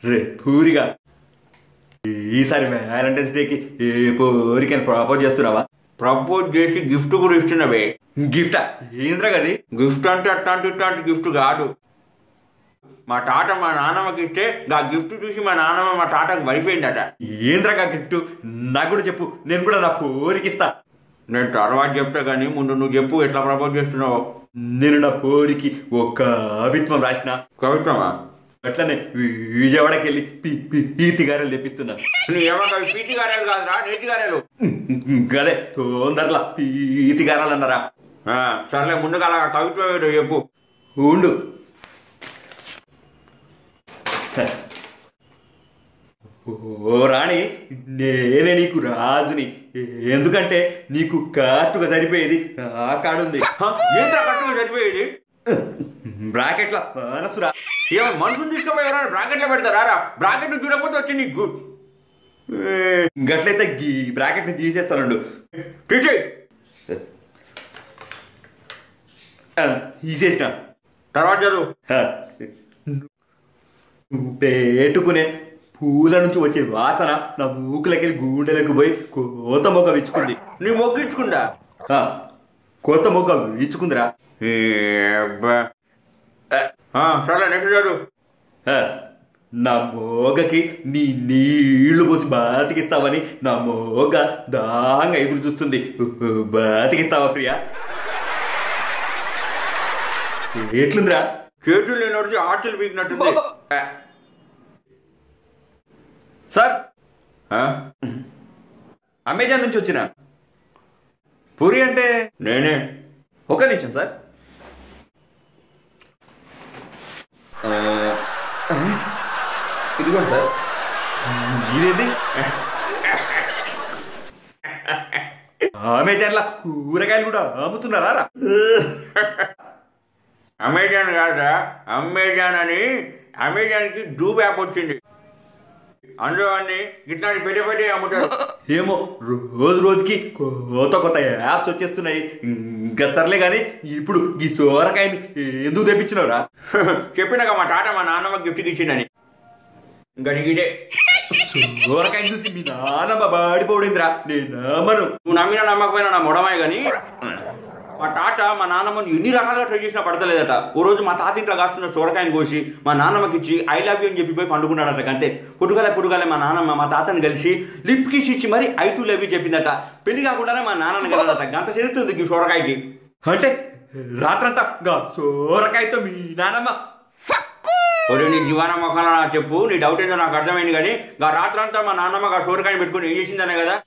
రే పూరిగా ఈసారి వ్యాలంటైన్స్ డేకి ఏ పోరికని ప్రపోజ్ చేస్తున్నావా? ప్రపోజ్ చేసి గిఫ్ట్ కూడా ఇస్తున్నవే. గిఫ్టా? ఏంద్రా గది? గిఫ్ట్ అంటే అట్లాంటి గిఫ్ట్ కాదు. మా తాత మా నాన్నమ్మకి ఇస్తే ఆ గిఫ్ట్ చూసి మా నాన్నమ్మ మా తాతకు పడిపోయిందట. ఏంద్రా గిఫ్ట్? నాకు కూడా చెప్పు, నేను కూడా నా పోరికి ఇస్తా. నేను తర్వాత చెప్తా కానీ ముందు నువ్వు చెప్పు, ఎట్లా ప్రపోజ్ చేస్తున్నావు? నేను నా పోరికి ఒక కవిత్వం రాసిన. కవిత్వమా? అట్లనే విజయవాడకి వెళ్ళి పీతి గారెలు తెప్పిస్తున్నా. నీ ఏమో పీటి గారెలు కాదురా, నేటి గారెలు. గదే తొందరలా పీతి గారెలు అన్నారా? సర్లే, ముందుగా అలా కవిత్వం ఏదో చెప్పు. ఉండు. ఓ రాణి, నేనే నీకు రాజుని. ఎందుకంటే నీకు కరెక్ట్గా సరిపోయేది ఆ కాడుంది. ఏంట్రా కరెక్ట్గా సరిపోయేది? బ్రాకెట్ల మనసురా. ఏమో మనుషులు తీసుకుపోయి ఎవరైనా బ్రాకెట్లో పెడతారా? బ్రాకెట్ చూడకపోతే వచ్చి నీకు గట్లయితే బ్రాకెట్ ని తీసేస్తానండు. తీసేసిన తర్వాత చదువు. పెట్టుకునే పూల నుంచి వచ్చే వాసన నా మూకులకెళ్ళి గూండెలకు పోయి కొత్త మొగ్గ విచ్చుకుంది. నీ మొగ్గ ఇచ్చుకుందా? కొత్త మొగ్గ విచ్చుకుందిరా. సరే నెక్స్ట్ చదువు. నా మోగకి నీ నీళ్లు పోసి బాతికిస్తావని నా మోగ దాంగా ఎదురు చూస్తుంది. బాతికిస్తావా ప్రియా? ఎట్లుందిరా? చేతులు నేను నడిచి ఆర్చులు పీకినట్టుంది. సార్, అమెజాన్ నుంచి వచ్చిన. పూరి అంటే నేనే. ఒక నిమిషం సార్. ఇదిగోండి సార్. ఇదేంటి? అమెజాన్ లా కూరగాయలు కూడా అమ్ముతున్నారా? అమెజాన్ కాదా, అమెజాన్ అని అమెజాన్కి డూబ్ యాప్ వచ్చింది. అందులో అన్ని ఇట్లాంటి పెద్ద అమ్ముతారు. ఏమో రోజు రోజుకి కొత్త యాప్స్ వచ్చేస్తున్నాయి. ఇంకా సర్లే గాని ఇప్పుడు ఈ సోరకాయని ఎందుకు తెప్పించినవరా? చెప్పినాక మా తాత మా నాన్నమ్మ గిఫ్ట్కి ఇచ్చిందని. ఇంకా ఇదే సోరకాయని చూసి మీ నాన్నమ్మ బాడిపోడిందిరా. నేను నమ్మను. నువ్వు నమ్మినా నమ్మకపోయినా నా మొడమాయి కానీ మా తాత మా నాన్నమ్మని ఎన్ని రకాలుగా ట్రై చేసినా పడతలేదట. ఓ రోజు మా తాత ఇంట్లో కాస్తున్న సోరకాయని కోసి మా నాన్నమ్మకి ఇచ్చి ఐ లవ్ యూ అని చెప్పి పోయి పండుకున్నాడట. అంతే పుట్టుకలే మా నాన్నమ్మ మా తాతని కలిసి లిప్ కిస్ ఇచ్చి మరి ఐ టు లవ్ యూ చెప్పిందట. పెళ్లి కాకుండానే మా నాన్నని కలదట. గంట చెరుతుంది ఈ సోరకాయకి. అంటే రాత్రంతా సోరకాయతో మీ నాన్నమ్మ నీ జీవన మొక్కలా చెప్పు, నీ డౌట్ ఏందో నాకు అర్థమైంది. కానీ రాత్రంతా మా నాన్నమ్మ సోరకాయని పెట్టుకుని ఏం చేసిందనే కదా.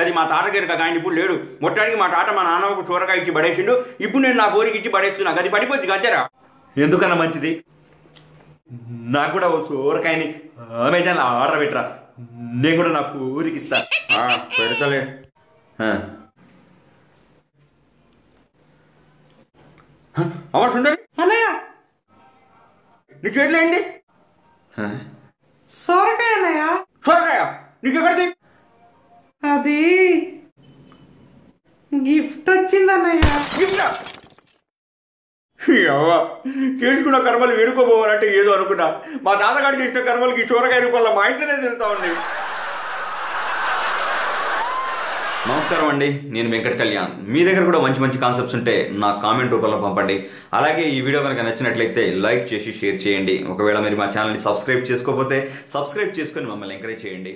అది మా తాతగారికి ఆయన ఇప్పుడు లేడు. మొత్తానికి మా తాత మా నాన్నమ్మకు సోరకాయ ఇచ్చి పడేసిండు. ఇప్పుడు నేను నా పోరికి ఇచ్చి పడేస్తున్నా. అది పడిపోద్ది గంజరా. ఎందుకన్నా మంచిది. నాకు కూడా ఓ సోరకాయని అమెజాన్ లో ఆర్డర్ పెట్టరా. నేను కూడా నా పోరికి ఇస్తా. పెడతలే. అమ్మ సుందరి, అన్నయ్య నీ చేతిలో ఏంటి? సోరకాయ అన్నయ్య. సోరకాయ నీకెక్కడిది? అది గిఫ్ట్ వచ్చింది అన్నయ్య. గిఫ్టా? చేసుకున్న కర్మలు వేడుకోపోవాలంటే ఏదో అనుకున్నా. మా తాతగారికి ఇష్ట కర్మలకి సోరకాయ రూపంలో మా ఇంట్లోనే తిరుగుతా ఉంది. నమస్కారం అండి, నేను వెంకట్ కళ్యాణ్. మీ దగ్గర కూడా మంచి మంచి కాన్సెప్ట్స్ ఉంటే నా కామెంట్ రూపంలో పంపండి. అలాగే ఈ వీడియో కనుక నచ్చినట్లయితే లైక్ చేసి షేర్ చేయండి. ఒకవేళ మీరు మా ఛానల్ని సబ్స్క్రైబ్ చేసుకోకపోతే సబ్స్క్రైబ్ చేసుకొని మమ్మల్ని ఎంకరేజ్ చేయండి.